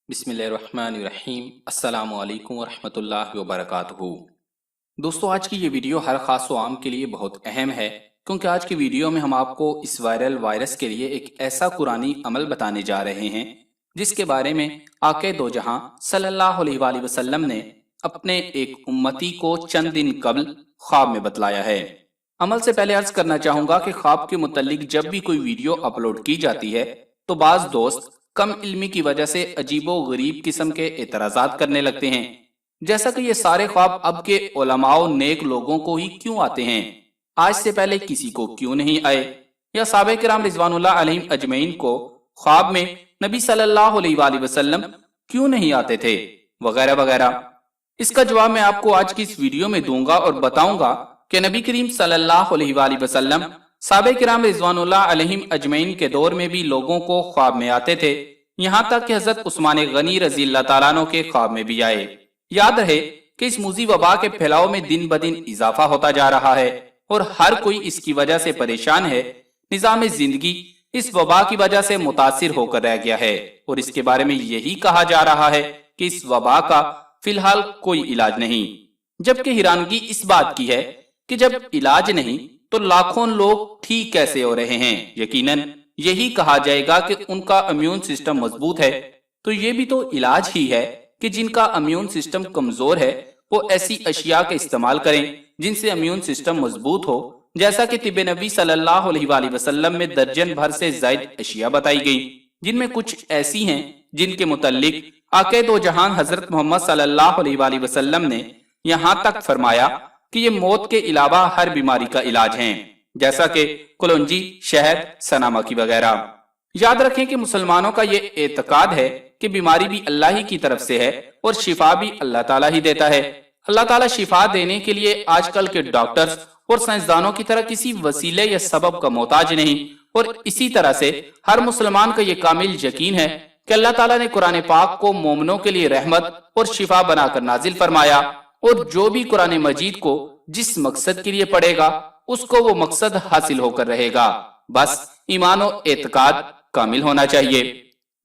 बिस्मिल्लाहिर्रहमानिर्रहीम। अस्सलामु अलैकुम वरहमतुल्लाहि वबरकातुहू। दोस्तों, आज की ये वीडियो हर खास व आम के लिए बहुत अहम है, क्योंकि आज की वीडियो में हम आपको इस वायरल वायरस के लिए एक ऐसा कुरानी अमल बताने जा रहे हैं जिसके बारे में आके दो जहां सल्लल्लाहु अलैहि वसल्लम ने अपने एक उम्मती को चंद दिन कबल ख्वाब में बतलाया है। अमल से पहले अर्ज करना चाहूंगा कि ख्वाब के मुतालिक जब भी कोई वीडियो अपलोड की जाती है तो बाज दोस्त कम इल्मी की वजह से अजीबो गरीब किस्म के एतराजात करने लगते हैं, जैसा कि ये सारे ख्वाब अब के उलमाओ नेक लोगों को ही क्यों आते हैं, आज से पहले किसी को क्यों नहीं आए, या साहबे किराम रिजवानुल्लाह अलैहिम अजमईन को ख्वाब में नबी सल्लल्लाहु अलैहि वसल्लम क्यों नहीं आते थे, वगैरह वगैरह। इसका जवाब मैं आपको आज की इस वीडियो में दूंगा और बताऊंगा कि नबी करीम सल्लल्लाहु अलैहि वसल्लम साहबे किराम रिजवानुल्लाह अलैहिम अजमईन के दौर में भी लोगों को ख्वाब में आते थे, यहाँ तक कि हजरत उस्मान गनी रजी अल्लाह तआला अन्हु के ख्वाब में भी आए। याद रहे कि इस मुजी वबा के फैलाव में दिन ब दिन इजाफा होता जा रहा है और हर कोई इसकी वजह से परेशान है। निजाम जिंदगी इस वबा की वजह से मुतासिर होकर रह गया है और इसके बारे में यही कहा जा रहा है कि इस वबा का फिलहाल कोई इलाज नहीं, जबकि हैरानगी इस बात की है कि जब इलाज नहीं तो लाखों लोग ठीक कैसे हो रहे हैं। यकीनन यही कहा जाएगा कि उनका इम्यून सिस्टम मजबूत है, तो ये भी तो इलाज ही है कि जिनका इम्यून सिस्टम कमजोर है वो ऐसी अशिया का इस्तेमाल करें जिनसे इम्यून सिस्टम मजबूत हो, जैसा कि तिब्बे नबी सल्लल्लाहु अलैहि वसल्लम में दर्जन भर से जायद अशिया बताई गई, जिनमें कुछ ऐसी हैं जिनके मुतालिक आके दो जहां हजरत मोहम्मद सल्लल्लाहु अलैहि वसल्लम ने यहाँ तक फरमाया कि ये मौत के अलावा हर बीमारी का इलाज है, जैसा कि कलौंजी, शहद, सनामकी वगैरह। याद रखें कि मुसलमानों का ये एतकाद है कि बीमारी भी अल्लाह ही की तरफ से है और शिफा भी अल्लाह ताला ही देता है। अल्लाह ताला शिफा देने के लिए आजकल के डॉक्टर्स और साइंसदानों की तरह किसी वसीले या सबब का मोहताज नहीं, और इसी तरह से हर मुसलमान का ये कामिल यकीन है कि अल्लाह ताला ने कुरान पाक को मोमिनों के लिए रहमत और शिफा बनाकर नाजिल फरमाया, और जो भी कुरान मजीद को जिस मकसद के लिए पढ़ेगा उसको वो मकसद हासिल होकर रहेगा। बस ईमान और एतकाद कामिल होना चाहिए।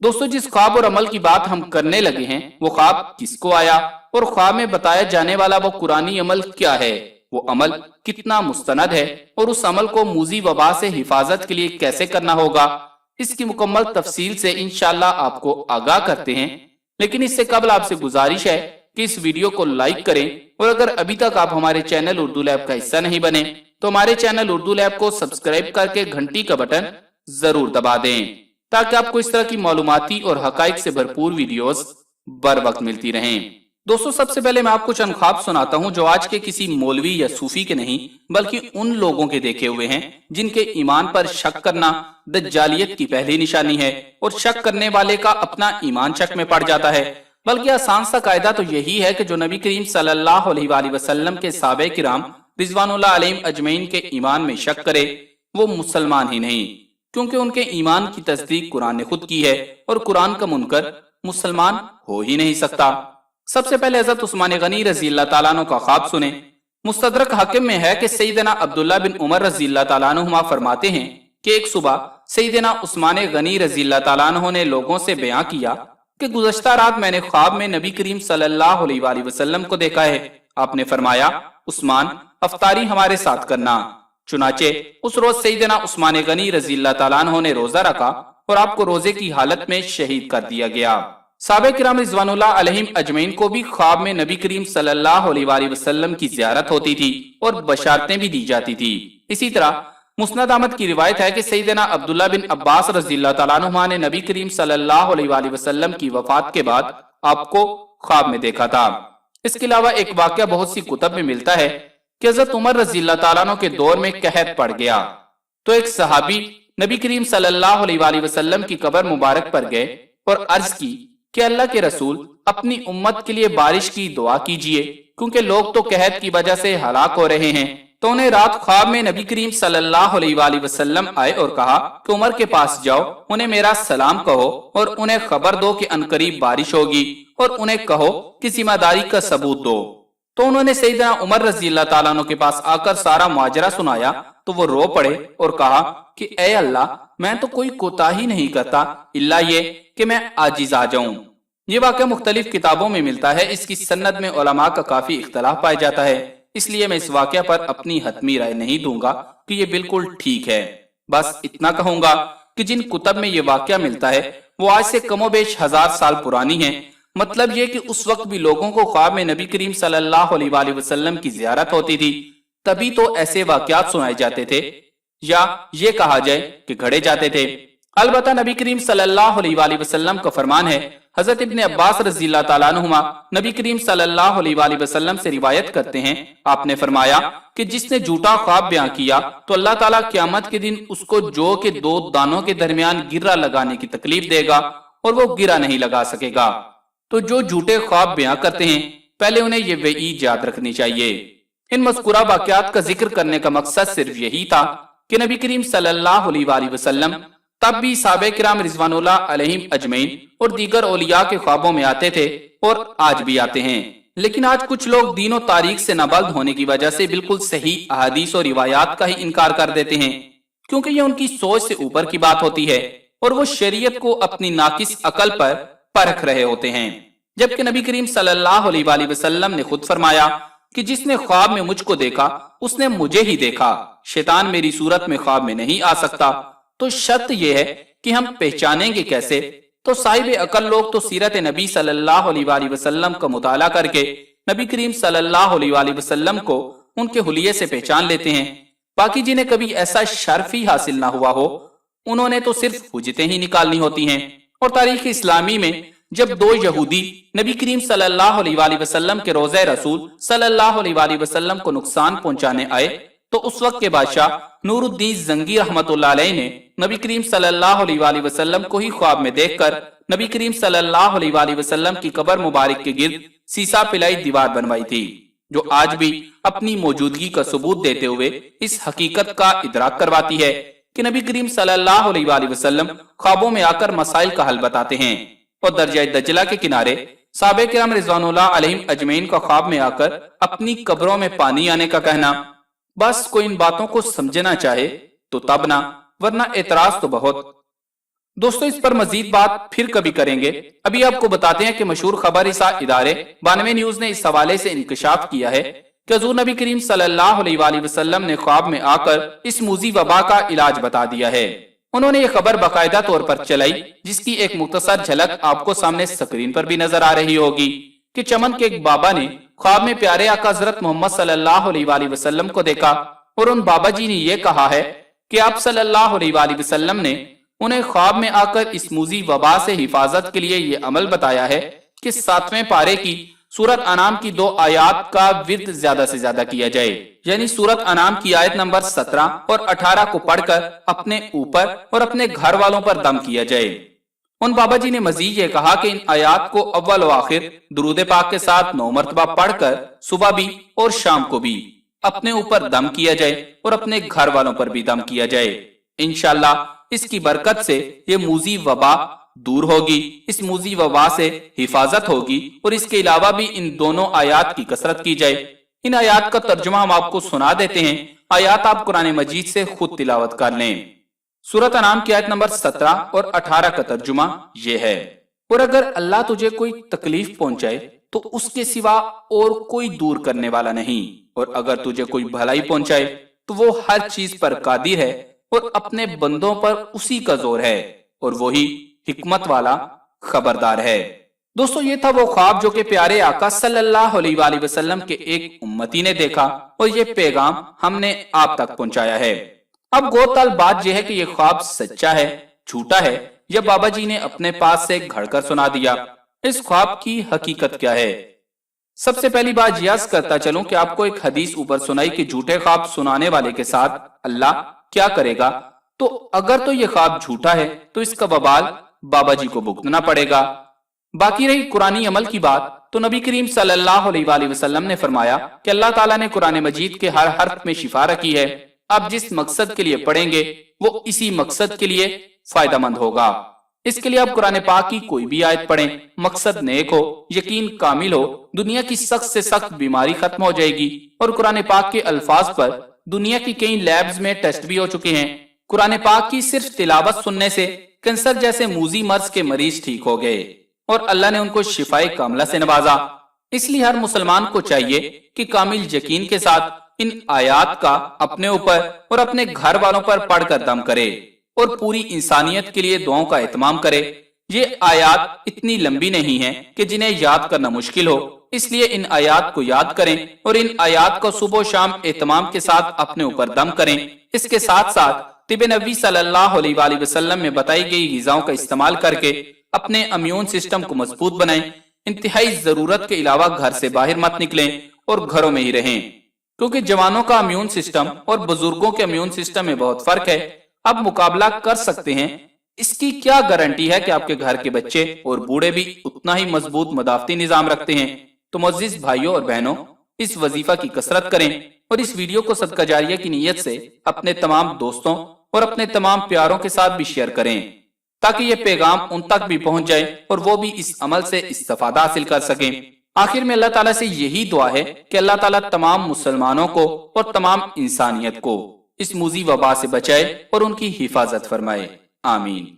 दोस्तों, जिस ख्वाब और अमल की बात हम करने लगे हैं वो ख्वाब किसको आया और ख्वाब में बताया जाने वाला वो कुरानी अमल क्या है, वो अमल कितना मुस्तनद है और उस अमल को मूजी वबा से हिफाजत के लिए कैसे करना होगा, इसकी मुकम्मल तफसील से इंशाअल्लाह आपको आगाह करते हैं। लेकिन इससे कबल आपसे गुजारिश है कि इस वीडियो को लाइक करें, और अगर अभी तक आप हमारे चैनल उर्दू लैब का हिस्सा नहीं बने तो हमारे चैनल उर्दू लैब को सब्सक्राइब करके घंटी का बटन जरूर दबा दें, ताकि आपको इस तरह की मालूमाती और हकाइक से भरपूर वीडियोस बर वक्त मिलती रहें। दोस्तों, सबसे पहले मैं आपको चंद ख्वाब सुनाता हूं जो आज के किसी मौलवी या सूफी के नहीं बल्कि उन लोगों के देखे हुए हैं जिनके ईमान पर शक करना दज्जालियत की पहली निशानी है, और शक करने वाले का अपना ईमान शक में पड़ जाता है। बल्कि आसान सा कायदा तो यही है कि जो नबी करीम सल्लल्लाहु अलैहि वसल्लम के साहबे किराम रिजवानुल्लाह अलैहिम अजमईन के ईमान में शक करे वो मुसलमान ही नहीं, क्योंकि उनके ईमान की तस्दीक कुरान ने खुद की है और कुरान का मुनकर मुसलमान हो ही नहीं सकता। सबसे पहले हजरत उस्मान गनी रजी अल्लाह तआला अन्हु का ख्वाब सुने। मुस्तदरक हाकिम में है कि सैयदना अब्दुल्ला बिन उमर रजी अल्लाह तआला अन्हुमा फरमाते हैं कि एक सुबह सैयदना उस्मान गनी रजी अल्लाह तआला अन्हु ने लोगों से बयां किया कि गुज़श्ता रात मैंने ख्वाब में नबी करीम सल्लल्लाहु अलैहि वसल्लम को देखा है। आपने फरमाया, उस्मान, अफ्तारी हमारे साथ करना। चुनाचे उस रोज सैयदना उस्मान गनी रजी अल्लाह तआला अन्हु ने रोजा रखा और आपको रोजे की हालत में शहीद कर दिया गया। साहबे किराम रिजवानुल्लाह अलैहिम अजमईन को भी ख्वाब में नबी करीम सल्लल्लाहु अलैहि वसल्लम की ज़ियारत होती थी और बशारतें भी दी जाती थी। इसी तरह मुस्नद अहमद की रिवायत है कि सैयदना अब्दुल्ला बिन अब्बास रज़ी अल्लाह तआला अन्हुमा ने नबी करीम सल्लल्लाहु अलैहि वसल्लम की वफात के बाद आपको ख्वाब में देखा था। इसके अलावा एक वाकया बहुत सी कुतब में मिलता है कि हज़रत उमर रज़ी अल्लाह तआला अन्हु के दौर में कहत पड़ गया तो एक सहाबी नबी करीम सल्लल्लाहु अलैहि वसल्लम की कब्र मुबारक पर गए और अर्ज की कि अल्लाह के रसूल, अपनी उम्मत के लिए बारिश की दुआ कीजिए, क्योंकि लोग तो कहत की वजह से हलाक हो रहे हैं। तो उन्हें रात ख्वाब में नबी करीम सल्लल्लाहु अलैहि वसल्लम आए और कहा कि उमर के पास जाओ, उन्हें मेरा सलाम कहो और उन्हें खबर दो कि अनकरीब बारिश होगी, और उन्हें कहो कि जिम्मेदारी का सबूत दो। तो उन्होंने सैयदना उमर रजी अल्लाह तआला अन्हु के पास आकर सारा मुआजरा सुनाया तो वो रो पड़े और कहा कि ए अल्लाह, मैं तो कोई कोताही नहीं करता इल्ला ये कि मैं आजिज आ जाऊं। یہ واقعہ مختلف کتابوں میں ملتا ہے، اس کی سند میں علماء کا کافی اختلاف پایا جاتا ہے، اس لیے میں اس واقعہ پر اپنی حتمی رائے نہیں دوں گا کہ یہ بالکل ٹھیک ہے۔ بس اتنا کہوں گا کہ جن کتب میں یہ واقعہ ملتا ہے وہ آج سے کم و بیش 1000 سال پرانی ہیں۔ مطلب یہ کہ اس وقت بھی لوگوں کو خواب میں نبی کریم صلی اللہ علیہ وآلہ وسلم کی زیارت ہوتی تھی، تبھی تو ایسے واقعات سنائے جاتے تھے، یا یہ کہا جائے کہ گھڑے جاتے تھے۔ البتہ نبی کریم صلی اللہ علیہ وآلہ وسلم کا فرمان ہے، حضرت ابن عباس رضی اللہ تعالیٰ عنہما نبی کریم صلی اللہ علیہ وآلہ وسلم سے روایت کرتے ہیں، آپ نے فرمایا کہ جس نے جھوٹا خواب بیان کیا تو اللہ تعالیٰ قیامت کے دن اس کو جو کے 2 دانوں کے درمیان گرہ لگانے کی تکلیف دے گا اور وہ گرہ نہیں لگا سکے گا۔ تو جو جھوٹے خواب بیان کرتے ہیں پہلے انہیں یہ وعید یاد رکھنی چاہیے۔ ان مذکورہ واقعات کا ذکر کرنے کا مقصد صرف یہی تھا کہ نبی کریم صلی اللہ علیہ وآلہ وسلم تب بھی صحابہ کرام رضوان اللہ علیہم اجمعین اور دیگر اولیاء کے خوابوں میں آتے تھے اور آج بھی آتے ہیں، لیکن آج کچھ لوگ دین و تاریخ سے نابلد ہونے کی وجہ سے بالکل صحیح احادیث اور روایات کا ہی انکار کر دیتے ہیں، کیونکہ یہ ان کی سوچ سے اوپر کی بات ہوتی ہے اور وہ شریعت کو اپنی ناقص عقل پر پرکھ رہے ہوتے ہیں، جبکہ نبی کریم صلی اللہ علیہ وآلہ وسلم نے خود فرمایا کہ جس نے خواب میں مجھ کو دیکھا اس نے مجھے ہی دیکھا، شیطان میری صورت میں خواب میں نہیں آ سکتا۔ تو شرط یہ ہے کہ ہم پہچانیں گے کیسے؟ تو صاحب عقل لوگ تو سیرت نبی صلی اللہ علیہ وآلہ وسلم کا مطالعہ کر کے نبی کریم صلی اللہ علیہ وآلہ وسلم کو ان کے حلیے سے پہچان لیتے ہیں۔ باقی جنہیں کبھی ایسا شرف ہی حاصل نہ ہوا ہو انہوں نے تو صرف حجتیں ہی نکالنی ہوتی ہیں۔ اور تاریخ اسلامی میں جب 2 یہودی نبی کریم صلی اللہ علیہ وآلہ وسلم کے روضہ رسول صلی اللہ علیہ وآلہ وسلم کو نقصان پہنچانے آئے تو اس وقت کے بادشاہ نور الدین زنگی رحمت اللہ علیہ نے نبی کریم صلی اللہ علیہ وآلہ وسلم کو ہی خواب میں دیکھ کر نبی کریم صلی اللہ علیہ وآلہ وسلم کی قبر مبارک کے گرد سیسا پلائی دیوار بنوائی تھی، جو آج بھی اپنی موجودگی کا ثبوت دیتے ہوئے اس حقیقت کا ادراک کرواتی ہے کہ نبی کریم صلی اللہ علیہ وآلہ وسلم خوابوں میں آ کر مسائل کا حل بتاتے ہیں۔ اور درجہ دجلہ کے کنارے صحابہ کرام رضوان اللہ علیہم اجمعین کا خواب میں آ کر اپنی قبروں میں پانی آنے کا کہنا، بس کوئی ان باتوں کو سمجھنا چاہے تو تب نہ، ورنہ اعتراض تو بہت۔ دوستو اس پر مزید بات پھر کبھی کریں گے، ابھی آپ کو بتاتے ہیں کہ مشہور خبر رساں ادارے 92 نیوز نے اس حوالے سے انکشاف کیا ہے کہ حضور نبی کریم صلی اللہ علیہ وآلہ وسلم نے خواب میں آ کر اس موذی وبا کا علاج بتا دیا ہے۔ انہوں نے یہ خبر باقاعدہ طور پر چلائی، جس کی ایک مختصر جھلک آپ کو سامنے سکرین پر بھی نظر آ رہی ہوگی کہ چمن کے ایک بابا نے خواب میں پیارے آقا حضرت محمد صلی اللہ علیہ وآلہ وسلم کو دیکھا، اور ان بابا جی نے یہ کہا ہے کہ آپ صلی اللہ علیہ وآلہ وسلم نے انہیں خواب میں آ کر اس موذی وبا سے حفاظت کے لیے یہ عمل بتایا ہے کہ 7ویں پارے کی سورت انعام کی 2 آیات کا ورد زیادہ سے زیادہ کیا جائے، یعنی سورت انعام کی آیت نمبر 17 اور 18 کو پڑھ کر اپنے اوپر اور اپنے گھر والوں پر دم کیا جائے۔ ان بابا جی نے مزید یہ کہا کہ ان آیات کو اول و آخر درود پاک کے ساتھ 9 مرتبہ پڑھ کر صبح بھی اور شام کو بھی اپنے اوپر دم کیا جائے اور اپنے گھر والوں پر بھی دم کیا جائے۔ انشاءاللہ اس کی برکت سے یہ موذی وبا دور ہوگی، اس موذی وبا سے حفاظت ہوگی، اور اس کے علاوہ بھی ان دونوں آیات کی کثرت کی جائے۔ ان آیات کا ترجمہ ہم آپ کو سنا دیتے ہیں، آیات آپ قرآن مجید سے خود تلاوت کر لیں۔ سورۃ انعام کی آیت نمبر 17 اور 18 کا ترجمہ یہ ہے، اور اگر اللہ تجھے کوئی تکلیف پہنچائے تو اس کے سوا اور کوئی دور کرنے والا نہیں، اور اگر تجھے کوئی بھلائی پہنچائے تو وہ ہر چیز پر قادر ہے اور اپنے بندوں پر اسی کا زور ہے، اور وہی حکمت والا خبردار ہے۔ دوستو یہ تھا وہ خواب جو کہ پیارے آقا صلی اللہ علیہ وآلہ وسلم کے ایک امتی نے دیکھا، اور یہ پیغام ہم نے آپ تک پہنچایا ہے۔ اب غور طلب بات یہ ہے کہ یہ خواب سچا ہے، جھوٹا ہے، یا بابا جی نے اپنے پاس سے گھڑ کر سنا دیا۔ اس خواب کی حقیقت کیا ہے؟ سب سے پہلی بات یہ عرض کرتا چلوں کہ آپ کو ایک حدیث اوپر سنائی کہ جھوٹے خواب سنانے والے کے ساتھ اللہ کیا کرے گا، تو اگر تو یہ خواب جھوٹا ہے تو اس کا وبال بابا جی کو بھگتنا پڑے گا۔ باقی رہی قرآنی عمل کی بات، تو نبی کریم صلی اللہ علیہ وآلہ وسلم نے فرمایا کہ اللہ تعالیٰ نے قرآن مجید کے ہر حرف میں شفا رکھی ہے، آپ جس مقصد کے لیے پڑھیں گے وہ اسی مقصد کے لیے فائدہ مند ہوگا۔ اس کے لیے آپ قرآن پاک کی کوئی بھی آیت پڑھیں، مقصد نیک ہو، یقین کامل ہو، دنیا کی سخت سے سخت بیماری ختم ہو جائے گی۔ اور قرآن پاک کے الفاظ پر دنیا کی کئی لیبز میں ٹیسٹ بھی ہو چکے ہیں۔ قرآن پاک کی صرف تلاوت سننے سے کینسر جیسے موذی مرض کے مریض ٹھیک ہو گئے، और अल्लाह ने उनको शिफाए कामला से नवाजा। इसलिए हर मुसलमान को चाहिए कि कामिल यकीन के साथ इन आयात का अपने ऊपर और अपने घर वालों पर पढ़कर दम करे और पूरी इंसानियत के लिए दुआओं का एहतमाम करे। ये आयात इतनी लंबी नहीं है कि जिन्हें याद करना मुश्किल हो, इसलिए इन आयात को याद करें और इन आयात को सुबह शाम एहतमाम के साथ अपने ऊपर दम करें। इसके साथ साथ तिब नबी सल्लल्लाहु अलैहि वसल्लम में बताई गई ग़िज़ाओं का इस्तेमाल करके अपने इम्यून सिस्टम को मजबूत बनाएं। इंतहाई जरूरत के अलावा घर से बाहर मत निकलें और घरों में ही रहें, क्योंकि जवानों का इम्यून सिस्टम और बुजुर्गों के इम्यून सिस्टम में बहुत फर्क है। अब मुकाबला कर सकते हैं, इसकी क्या गारंटी है कि आपके घर के बच्चे और बूढ़े भी उतना ही मजबूत मदाफती निजाम रखते हैं। तो मुअज़्ज़िज़ भाइयों और बहनों, इस वजीफा की कसरत करें और इस वीडियो को सदका जारिया की नीयत से अपने तमाम दोस्तों और अपने तमाम प्यारों के साथ भी शेयर करें, ताकि ये पैगाम उन तक भी पहुंच जाए और वो भी इस अमल से इस्तिफादा हासिल कर सकें। आखिर में अल्लाह ताला से यही दुआ है कि अल्लाह ताला तमाम मुसलमानों को और तमाम इंसानियत को इस मुज़ी वबा से बचाए और उनकी हिफाजत फरमाए। आमीन।